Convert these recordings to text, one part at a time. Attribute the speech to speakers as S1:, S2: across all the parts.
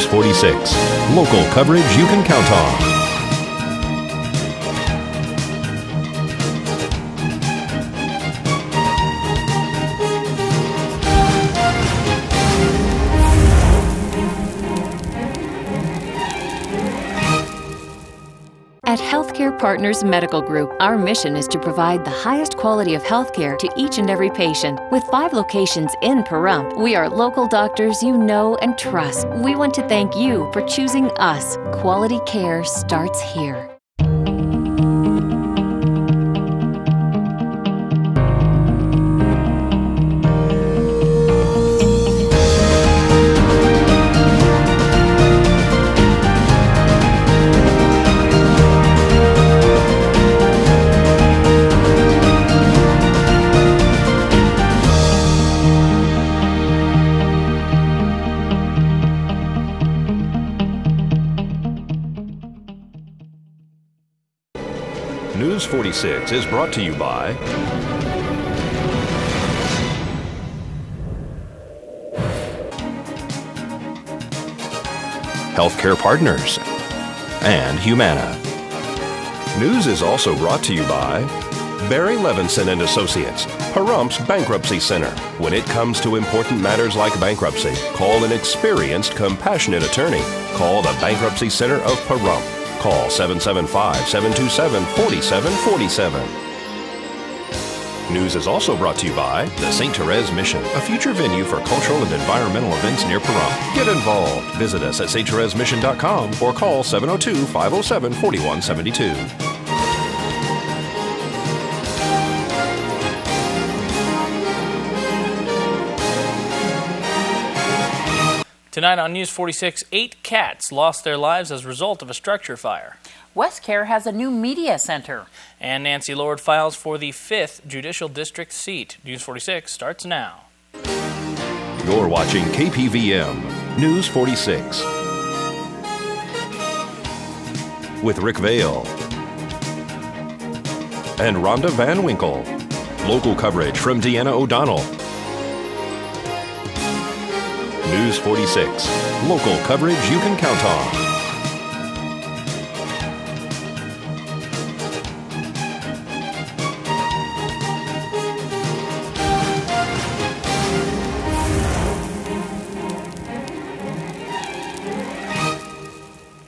S1: News 46. Local coverage you can count on.
S2: At Healthcare Partners Medical Group, our mission is to provide the highest quality of healthcare to each and every patient. With 5 locations in Pahrump, we are local doctors you know and trust. We want to thank you for choosing us. Quality care starts here.
S1: News 46 is brought to you by Healthcare Partners and Humana. News is also brought to you by Barry Levinson and Associates, Pahrump's Bankruptcy Center. When it comes to important matters like bankruptcy, call an experienced, compassionate attorney. Call the Bankruptcy Center of Pahrump. Call 775-727-4747. News is also brought to you by the St. Therese Mission, a future venue for cultural and environmental events near Pahrump. Get involved. Visit us at sttheresemission.com or call 702-507-4172.
S3: Tonight on News 46, 8 cats lost their lives as a result of a structure fire.
S4: Westcare has a new media center.
S3: And Nancy Lord files for the 5th Judicial District seat. News 46 starts now.
S1: You're watching KPVM News 46 with Rick Vale and Rhonda Van Winkle. Local coverage from Deanna O'Donnell. News 46. Local coverage you can count on.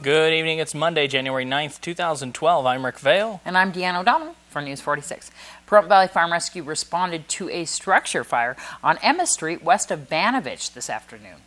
S3: Good evening. It's Monday, January 9th, 2012. I'm Rick Vale.
S4: And I'm Deanna O'Donnell for News 46. Pahrump Valley Fire and Rescue responded to a structure fire on Emma Street west of Vanovich this afternoon.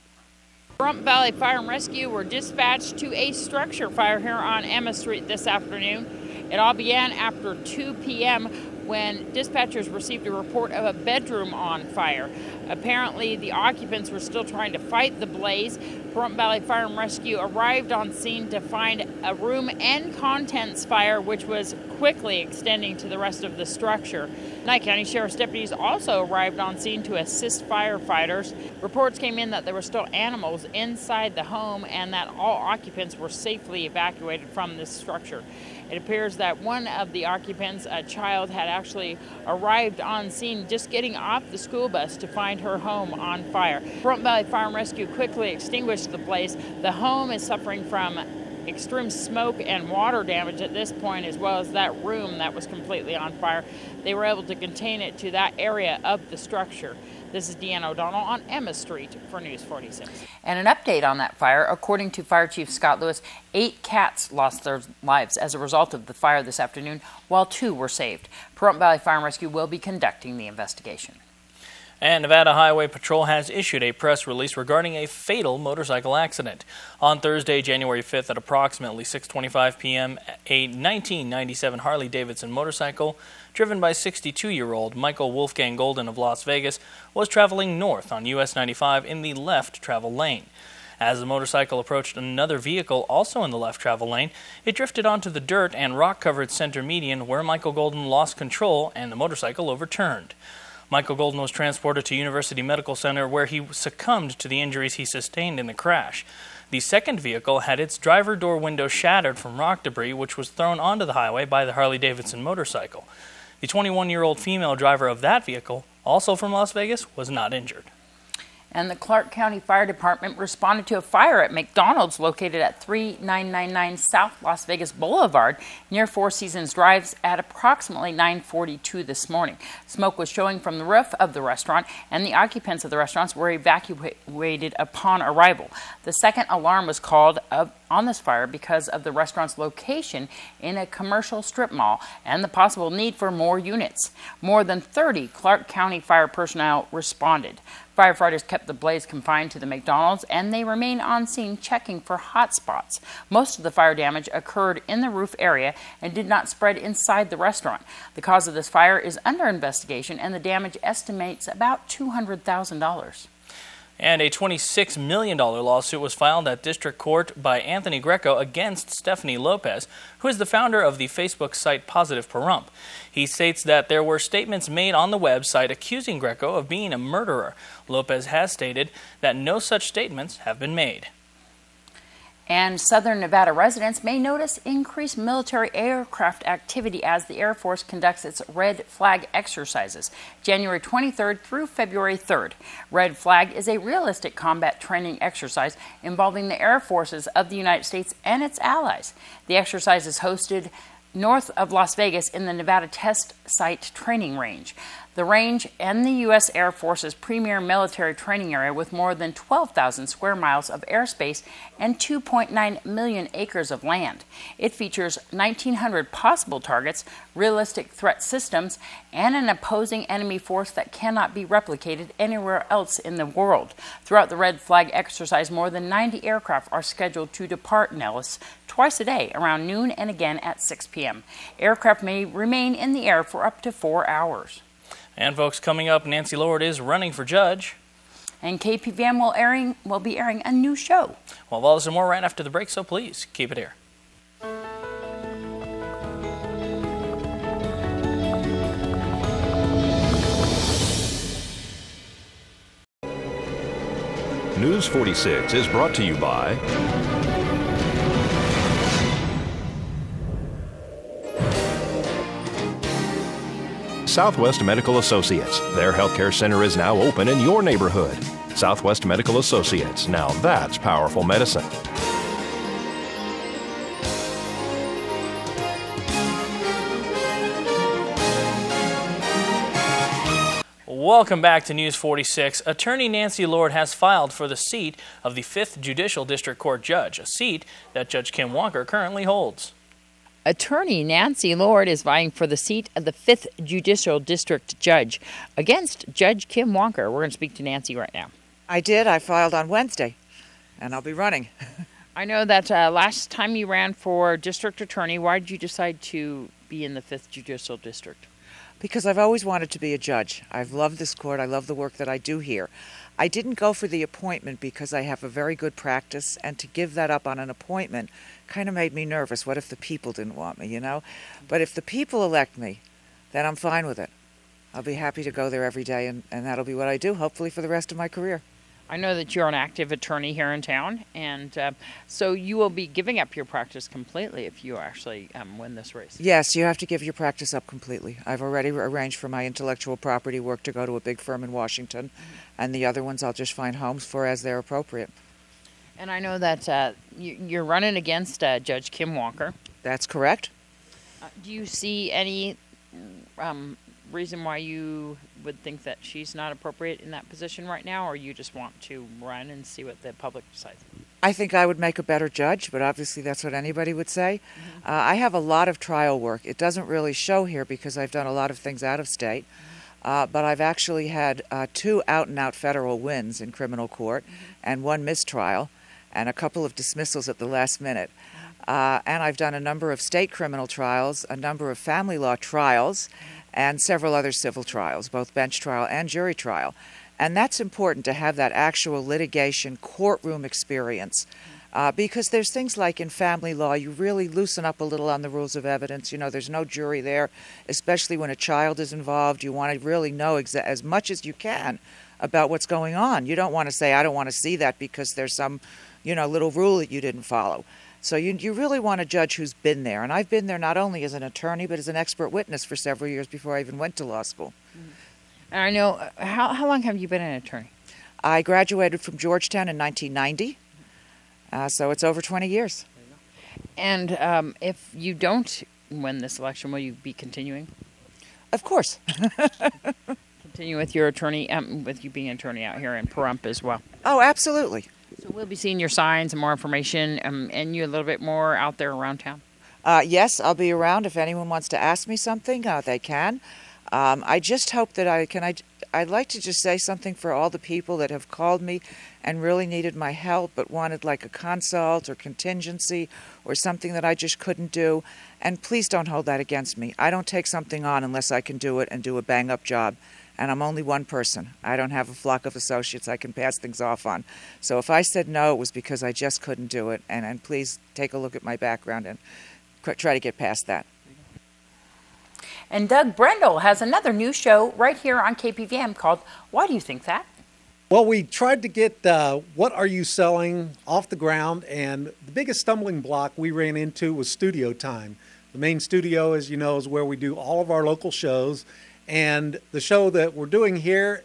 S4: Pahrump Valley Fire and Rescue were dispatched to a structure fire here on Emma Street this afternoon. It all began after 2 p.m. when dispatchers received a report of a bedroom on fire. Apparently, the occupants were still trying to fight the blaze. Pahrump Valley Fire and Rescue arrived on scene to find a room and contents fire, which was quickly extending to the rest of the structure. Nye County Sheriff's deputies also arrived on scene to assist firefighters. Reports came in that there were still animals inside the home and that all occupants were safely evacuated from this structure. It appears that one of the occupants, a child, had actually arrived on scene just getting off the school bus to find her home on fire. Pahrump Valley Fire and Rescue quickly extinguished the blaze. The home is suffering from extreme smoke and water damage at this point, as well as that room that was completely on fire. They were able to contain it to that area of the structure. This is Deanna O'Donnell on Emma Street for News 46. And an update on that fire. According to Fire Chief Scott Lewis, 8 cats lost their lives as a result of the fire this afternoon, while 2 were saved. Pahrump Valley Fire and Rescue will be conducting the investigation.
S3: And Nevada Highway Patrol has issued a press release regarding a fatal motorcycle accident. On Thursday, January 5th at approximately 6:25 p.m., a 1997 Harley-Davidson motorcycle driven by 62-year-old Michael Wolfgang Golden of Las Vegas was traveling north on US 95 in the left travel lane. As the motorcycle approached another vehicle also in the left travel lane, it drifted onto the dirt and rock-covered center median where Michael Golden lost control and the motorcycle overturned. Michael Golden was transported to University Medical Center where he succumbed to the injuries he sustained in the crash. The second vehicle had its driver door window shattered from rock debris which was thrown onto the highway by the Harley-Davidson motorcycle. The 21-year-old female driver of that vehicle, also from Las Vegas, was not injured.
S4: And the Clark County Fire Department responded to a fire at McDonald's located at 3999 South Las Vegas Boulevard near Four Seasons Drive at approximately 9:42 this morning. Smoke was showing from the roof of the restaurant, and the occupants of the restaurants were evacuated upon arrival. The second alarm was called on this fire because of the restaurant's location in a commercial strip mall and the possible need for more units. More than 30 Clark County fire personnel responded. Firefighters kept the blaze confined to the McDonald's, and they remain on scene checking for hot spots. Most of the fire damage occurred in the roof area and did not spread inside the restaurant. The cause of this fire is under investigation, and the damage estimates about $200,000.
S3: And a $26 million lawsuit was filed at district court by Anthony Greco against Stephanie Lopez, who is the founder of the Facebook site Positive Pahrump. He states that there were statements made on the website accusing Greco of being a murderer. Lopez has stated that no such statements have been made.
S4: And Southern Nevada residents may notice increased military aircraft activity as the Air Force conducts its Red Flag exercises, January 23rd through February 3rd. Red Flag is a realistic combat training exercise involving the Air Forces of the United States and its allies. The exercise is hosted north of Las Vegas in the Nevada Test Site Training Range. The range and the U.S. Air Force's premier military training area with more than 12,000 square miles of airspace and 2.9 million acres of land. It features 1,900 possible targets, realistic threat systems, and an opposing enemy force that cannot be replicated anywhere else in the world. Throughout the Red Flag exercise, more than 90 aircraft are scheduled to depart Nellis twice a day around noon and again at 6 p.m. Aircraft may remain in the air for up to 4 hours.
S3: And folks, coming up, Nancy Lord is running for judge.
S4: And KPVM will be airing a new show.
S3: Well, all this and more right after the break, so please keep it here.
S1: News 46 is brought to you by Southwest Medical Associates. Their healthcare center is now open in your neighborhood. Southwest Medical Associates. Now that's powerful medicine.
S3: Welcome back to News 46. Attorney Nancy Lord has filed for the seat of the 5th Judicial District Court Judge, a seat that Judge Kim Walker currently holds.
S4: Attorney Nancy Lord is vying for the seat of the 5th Judicial District Judge against Judge Kim Walker. We're going to speak to Nancy right now.
S5: I did. I filed on Wednesday, and I'll be running.
S4: I know that last time you ran for district attorney, why did you decide to be in the 5th Judicial District?
S5: Because I've always wanted to be a judge. I've loved this court. I love the work that I do here. I didn't go for the appointment because I have a very good practice, and to give that up on an appointment kind of made me nervous. What if the people didn't want me, you know? But if the people elect me, then I'm fine with it. I'll be happy to go there every day, and that'll be what I do, hopefully, for the rest of my career.
S4: I know that you're an active attorney here in town, and so you will be giving up your practice completely if you actually win this race.
S5: Yes, you have to give your practice up completely. I've already arranged for my intellectual property work to go to a big firm in Washington, and the other ones I'll just find homes for as they're appropriate.
S4: And I know that you're running against Judge Kim Walker.
S5: That's correct.
S4: Do you see any reason why you would think that she's not appropriate in that position right now, or you just want to run and see what the public decides?
S5: I think I would make a better judge, but obviously that's what anybody would say. Mm-hmm. I have a lot of trial work. It doesn't really show here because I've done a lot of things out of state, but I've actually had 2 out-and-out federal wins in criminal court, and 1 mistrial, and a couple of dismissals at the last minute. And I've done a number of state criminal trials, a number of family law trials, and several other civil trials, both bench trial and jury trial. And that's important to have that actual litigation courtroom experience because there's things like in family law, you really loosen up a little on the rules of evidence. You know, there's no jury there, especially when a child is involved. You want to really know as much as you can about what's going on. You don't want to say, I don't want to see that because there's some, little rule that you didn't follow. So you really want a judge who's been there. And I've been there not only as an attorney, but as an expert witness for several years before I even went to law school.
S4: And I know, how long have you been an attorney?
S5: I graduated from Georgetown in 1990, so it's over 20 years.
S4: And if you don't win this election, will you be continuing?
S5: Of course.
S4: Continue with your attorney, with you being an attorney out here in Pahrump as well.
S5: Oh, absolutely.
S4: So we'll be seeing your signs and more information, and you a little bit more out there around town.
S5: Yes, I'll be around. If anyone wants to ask me something, they can. I just hope that I'd like to just say something for all the people that have called me and really needed my help but wanted like a consult or contingency or something that I just couldn't do. And please don't hold that against me. I don't take something on unless I can do it and do a bang-up job. And I'm only one person. I don't have a flock of associates I can pass things off on. So if I said no, it was because I just couldn't do it. And please take a look at my background and try to get past that.
S4: And Doug Brendel has another new show right here on KPVM called Why Do You Think That?
S6: Well, we tried to get What Are You Selling off the ground, and the biggest stumbling block we ran into was studio time. The main studio, as you know, is where we do all of our local shows, and the show that we're doing here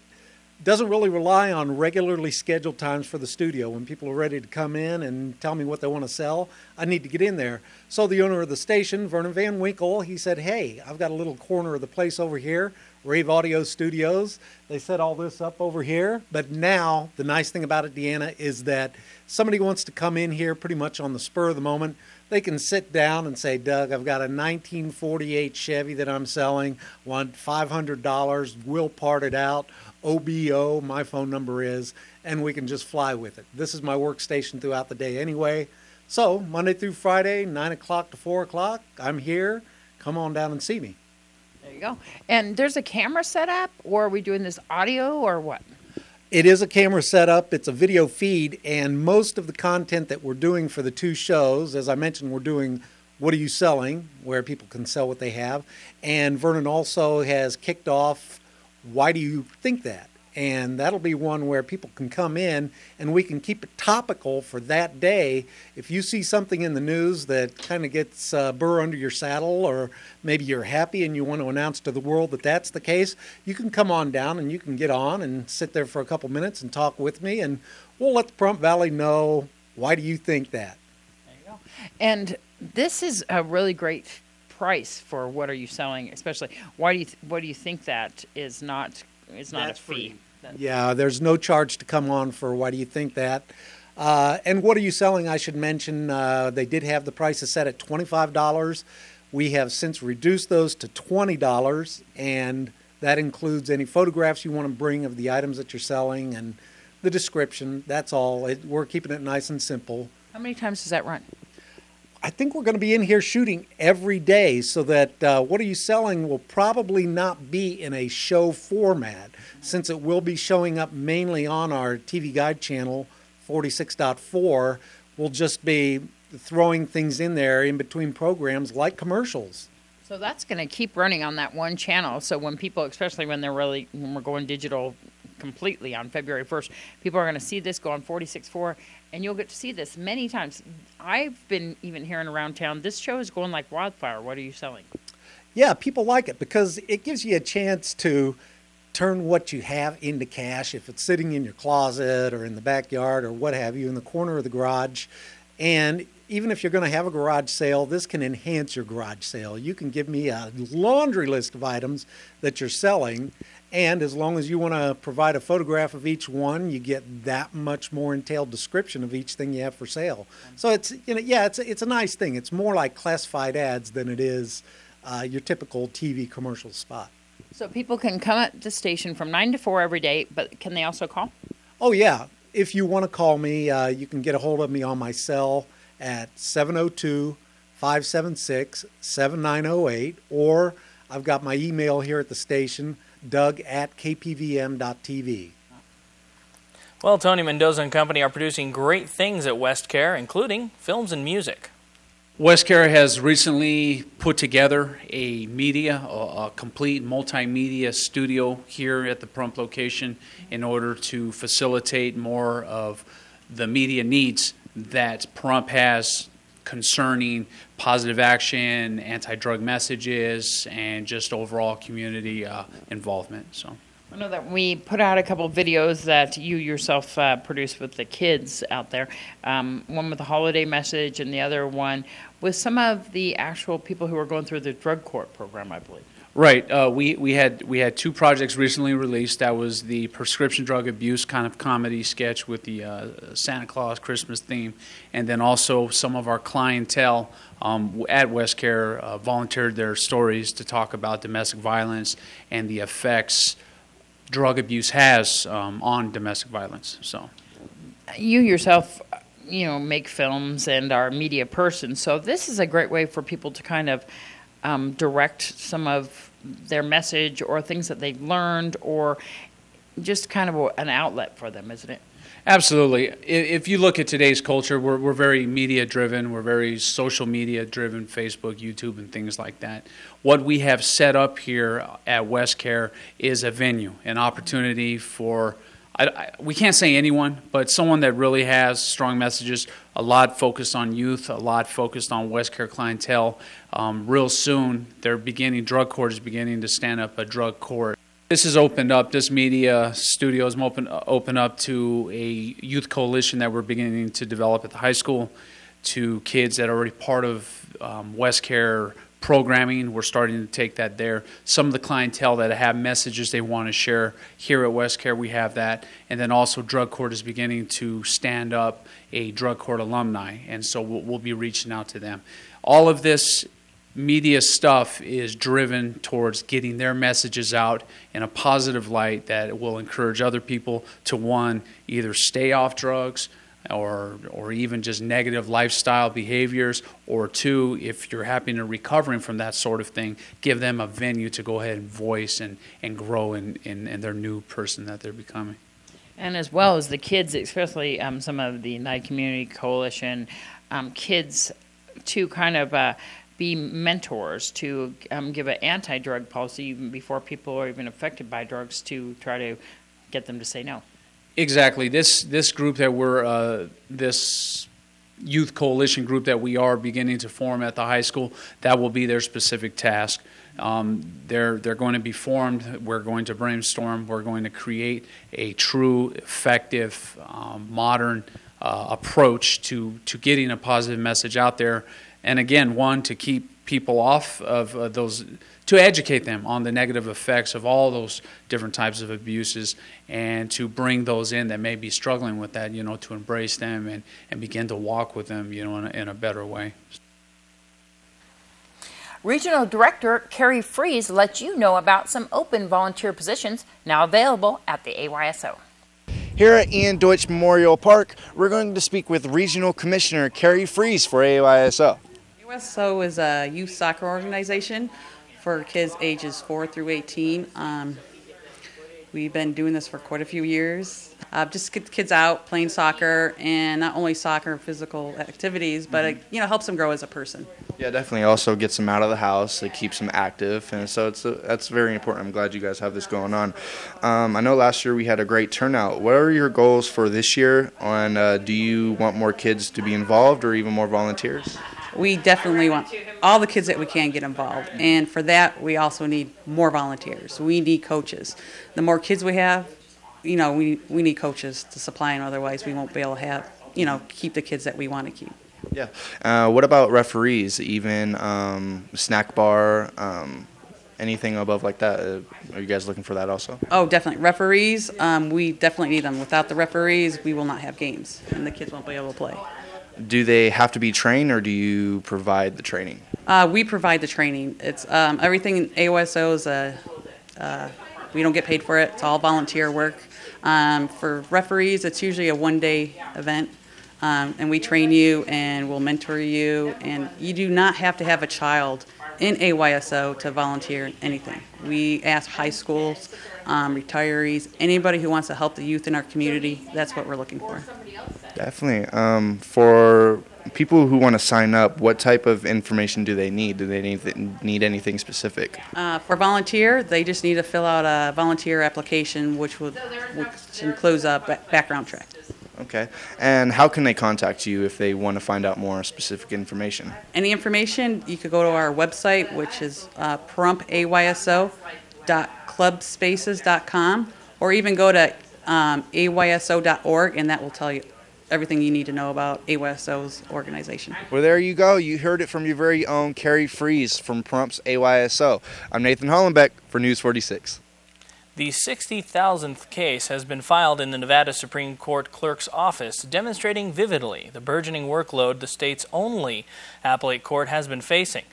S6: doesn't really rely on regularly scheduled times for the studio. When people are ready to come in and tell me what they want to sell, I need to get in there. So the owner of the station, Vernon Van Winkle, he said, hey, I've got a little corner of the place over here, Rave Audio Studios. They set all this up over here. But now, the nice thing about it, Deanna, is that somebody wants to come in here pretty much on the spur of the moment. They can sit down and say, Doug, I've got a 1948 Chevy that I'm selling, want $500, we'll part it out, OBO, my phone number is, and we can just fly with it. This is my workstation throughout the day anyway. So Monday through Friday, 9 o'clock to 4 o'clock, I'm here. Come on down and see me.
S4: There you go. And there's a camera set up, or are we doing this audio, or what?
S6: It is a camera setup. It's a video feed, and most of the content that we're doing for the two shows, as I mentioned, we're doing What Are You Selling, where people can sell what they have, and Vernon also has kicked off Why Do You Think That? And that'll be one where people can come in and we can keep it topical for that day. If you see something in the news that kind of gets burr under your saddle, or maybe you're happy and you want to announce to the world that that's the case, you can come on down and you can get on and sit there for a couple minutes and talk with me, and we'll let the Pahrump Valley know, why do you think that?
S4: There you go. And this is a really great price for What Are You Selling, especially what do you think that is not a fee?
S6: Yeah, there's no charge to come on for Why Do You Think That? And What Are You Selling, I should mention, they did have the prices set at $25. We have since reduced those to $20, and that includes any photographs you want to bring of the items that you're selling and the description. That's all. We're keeping it nice and simple.
S4: How many times does that run?
S6: I think we're going to be in here shooting every day, so that What Are You Selling will probably not be in a show format, since it will be showing up mainly on our TV Guide channel, 46.4. We'll just be throwing things in there in between programs like commercials.
S4: So that's going to keep running on that one channel. So when people, especially when we're going digital completely on February 1st, people are going to see this go on 46.4, and you'll get to see this many times. I've been even hearing around town, this show is going like wildfire. What Are You Selling?
S6: Yeah, people like it because it gives you a chance to turn what you have into cash, if it's sitting in your closet or in the backyard or what have you, in the corner of the garage. And even if you're going to have a garage sale, this can enhance your garage sale. You can give me a laundry list of items that you're selling, and as long as you want to provide a photograph of each one, you get that much more entailed description of each thing you have for sale. So it's, it's a nice thing. It's more like classified ads than it is your typical TV commercial spot.
S4: So people can come at the station from 9 to 4 every day, but can they also call?
S6: Oh, yeah. If you want to call me, you can get a hold of me on my cell at 702-576-7908, or I've got my email here at the station, doug@kpvm.tv.
S3: Well, Tony Mendoza and company are producing great things at Westcare, including films and music.
S7: Westcare has recently put together a complete multimedia studio here at the Pahrump location in order to facilitate more of the media needs that Pahrump has concerning positive action, anti-drug messages, and just overall community involvement. So
S4: I know that we put out a couple of videos that you yourself produced with the kids out there. One with the holiday message and the other one with some of the actual people who are going through the drug court program, I believe.
S7: Right. We had two projects recently released. That was the prescription drug abuse kind of comedy sketch with the Santa Claus Christmas theme, and then also some of our clientele at WestCare volunteered their stories to talk about domestic violence and the effects drug abuse has on domestic violence. So,
S4: you yourself, make films and are a media person, so this is a great way for people to kind of direct some of their message or things that they've learned, or just kind of an outlet for them, isn't it?
S7: Absolutely. If you look at today's culture, we're very media driven. We're very social media driven, Facebook, YouTube, and things like that. What we have set up here at WestCare is a venue, an opportunity for, we can't say anyone, but someone that really has strong messages, a lot focused on youth, a lot focused on WestCare clientele. Real soon, drug court is beginning to stand up a drug court. This has opened up, this media studio has opened up to a youth coalition that we're beginning to develop at the high school, to kids that are already part of WestCare programming. We're starting to take that there. Some of the clientele that have messages they want to share here at WestCare, we have that. And then also drug court is beginning to stand up a drug court alumni, and so we'll be reaching out to them. All of this media stuff is driven towards getting their messages out in a positive light that will encourage other people to, one, either stay off drugs or even just negative lifestyle behaviors, or two, if you're having to recovering from that sort of thing, give them a venue to go ahead and voice and grow in their new person that they're becoming.
S4: And as well as the kids, especially some of the United Community Coalition kids, to kind of be mentors, to give an anti-drug policy even before people are even affected by drugs, to try to get them to say no.
S7: Exactly. This group that we're, this youth coalition group that we are beginning to form at the high school, that will be their specific task. They're going to be formed. We're going to brainstorm. We're going to create a true, effective, modern approach to getting a positive message out there. And again, one, to keep people off of those, to educate them on the negative effects of all those different types of abuses, and to bring those in that may be struggling with that, to embrace them and begin to walk with them, in a better way.
S4: Regional Director Carrie Fries lets you know about some open volunteer positions now available at the AYSO.
S8: Here at Ian Deutsch Memorial Park, we're going to speak with Regional Commissioner Carrie Fries for AYSO.
S9: AYSO is a youth soccer organization for kids ages 4 through 18. We've been doing this for quite a few years. Just get the kids out playing soccer, and not only soccer, physical activities, but it helps them grow as a person.
S8: Yeah, definitely. Also gets them out of the house. It keeps them active, and so that's very important. I'm glad you guys have this going on. I know last year we had a great turnout. What are your goals for this year? And do you want more kids to be involved, or even more volunteers?
S9: We definitely want all the kids that we can get involved, and for that we also need more volunteers. We need coaches. The more kids we have, we need coaches to supply them, otherwise we won't be able to have, keep the kids that we want to keep.
S8: Yeah. What about referees, even snack bar, anything above like that? Are you guys looking for that also?
S9: Oh, definitely. Referees, we definitely need them. Without the referees, we will not have games, and the kids won't be able to play.
S8: Do they have to be trained, or do you provide the training?
S9: We provide the training. It's everything in AYSO is we don't get paid for it. It's all volunteer work. For referees, it's usually a one-day event, and we train you and we'll mentor you. And you do not have to have a child in AYSO to volunteer in anything. We ask high schools, retirees, anybody who wants to help the youth in our community. That's what we're looking for.
S8: Definitely. For people who want to sign up, what type of information do they need? Do they need anything specific?
S9: For volunteer, they just need to fill out a volunteer application, which includes a background check.
S8: Okay. And how can they contact you if they want to find out more specific information?
S9: Any information, you could go to our website, which is pahrump.ayso.club. clubspaces.com, or even go to ayso.org, and that will tell you everything you need to know about AYSO's organization.
S8: Well, there you go. You heard it from your very own Carrie Fries from Pahrumps AYSO. I'm Nathan Hollenbeck for News 46.
S3: The 60,000th case has been filed in the Nevada Supreme Court Clerk's office, demonstrating vividly the burgeoning workload the state's only appellate court has been facing.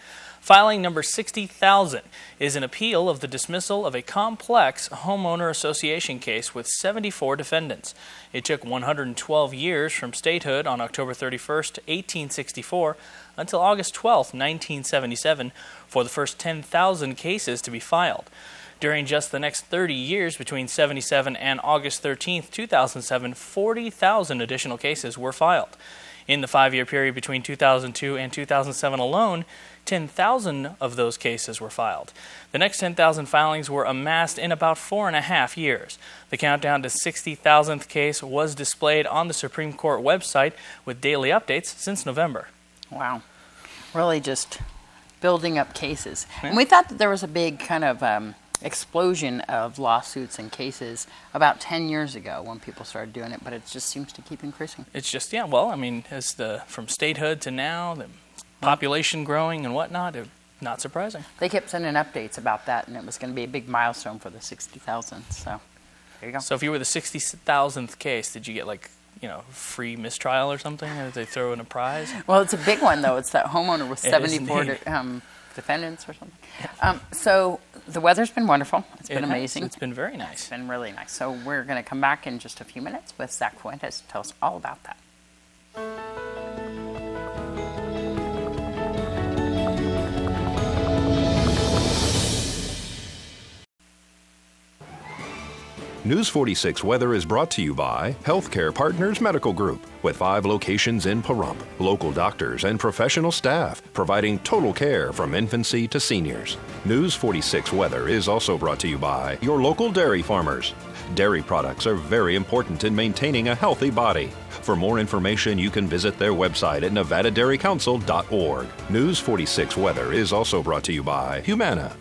S3: Filing number 60,000 is an appeal of the dismissal of a complex homeowner association case with 74 defendants. It took 112 years from statehood on October 31st, 1864 until August 12th, 1977 for the first 10,000 cases to be filed. During just the next 30 years, between 77 and August 13, 2007, 40,000 additional cases were filed. In the 5-year period between 2002 and 2007 alone, 10,000 of those cases were filed. The next 10,000 filings were amassed in about 4.5 years. The countdown to 60,000th case was displayed on the Supreme Court website with daily updates since November.
S4: Wow. Really just building up cases. Yeah. And we thought that there was a big kind of explosion of lawsuits and cases about 10 years ago when people started doing it, but it just seems to keep increasing.
S3: It's just, yeah, well, I mean, as from statehood to now, the population growing and whatnot, not surprising.
S4: They kept sending updates about that, and it was going to be a big milestone for the 60,000, so there you go.
S3: So if you were the 60,000th case, did you get, like, free mistrial or something? Or did they throw in a prize?
S4: Well, it's a big one, though. It's that homeowner with 74 defendants or something. So the weather's been wonderful. It's been amazing.
S3: It's been very nice.
S4: It's been really nice. So we're going to come back in just a few minutes with Zach Fuentes to tell us all about that.
S1: News 46 Weather is brought to you by Healthcare Partners Medical Group, with 5 locations in Pahrump, local doctors and professional staff providing total care from infancy to seniors. News 46 Weather is also brought to you by your local dairy farmers. Dairy products are very important in maintaining a healthy body. For more information, you can visit their website at nevadadairycouncil.org. News 46 Weather is also brought to you by Humana.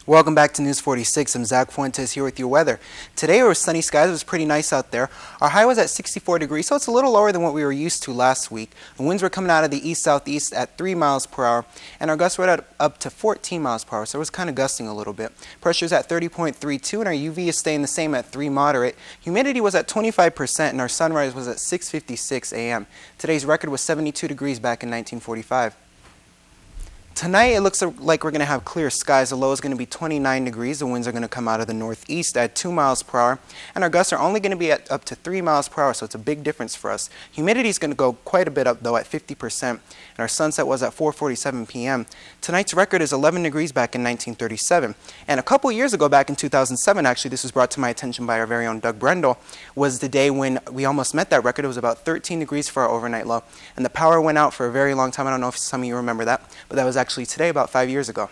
S10: Welcome back to News 46. I'm Zach Fuentes here with your weather. Today it was sunny skies. It was pretty nice out there. Our high was at 64 degrees, so it's a little lower than what we were used to last week. The winds were coming out of the east-southeast at 3 miles per hour, and our gusts were at up to 14 miles per hour, so it was kind of gusting a little bit. Pressure's at 30.32, and our UV is staying the same at 3 moderate. Humidity was at 25%, and our sunrise was at 6:56 a.m. Today's record was 72 degrees back in 1945. Tonight, it looks like we're going to have clear skies. The low is going to be 29 degrees. The winds are going to come out of the northeast at 2 miles per hour. And our gusts are only going to be at up to 3 miles per hour, so it's a big difference for us. Humidity is going to go quite a bit up, though, at 50%. And our sunset was at 4:47 p.m. Tonight's record is 11 degrees back in 1937. And a couple years ago, back in 2007, actually, this was brought to my attention by our very own Doug Brendel, was the day when we almost met that record. It was about 13 degrees for our overnight low. And the power went out for a very long time. I don't know if some of you remember that, but that was actually today, about 5 years ago.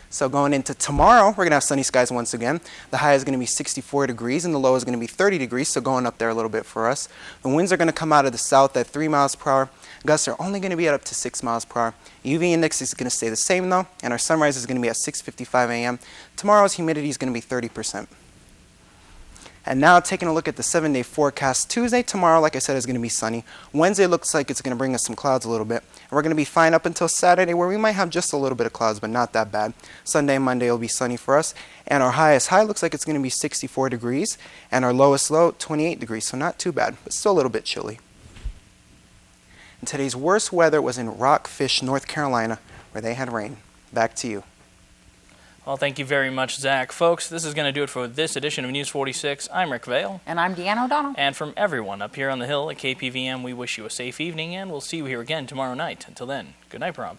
S10: So going into tomorrow, we're going to have sunny skies once again. The high is going to be 64 degrees and the low is going to be 30 degrees, so going up there a little bit for us. The winds are going to come out of the south at 3 miles per hour. Gusts are only going to be at up to 6 miles per hour. UV index is going to stay the same though, and our sunrise is going to be at 6:55 a.m. Tomorrow's humidity is going to be 30%. And now taking a look at the 7-day forecast. Tuesday, tomorrow, like I said, is going to be sunny. Wednesday looks like it's going to bring us some clouds a little bit. And we're going to be fine up until Saturday, where we might have just a little bit of clouds, but not that bad. Sunday and Monday will be sunny for us. And our highest high looks like it's going to be 64 degrees. And our lowest low, 28 degrees. So not too bad, but still a little bit chilly. And today's worst weather was in Rockfish, North Carolina, where they had rain. Back to you.
S3: Well, thank you very much, Zach. Folks, this is going to do it for this edition of News 46. I'm Rick Vale.
S4: And I'm Deanna O'Donnell.
S3: And from everyone up here on the Hill at KPVM, we wish you a safe evening, and we'll see you here again tomorrow night. Until then, good night, Pahrump.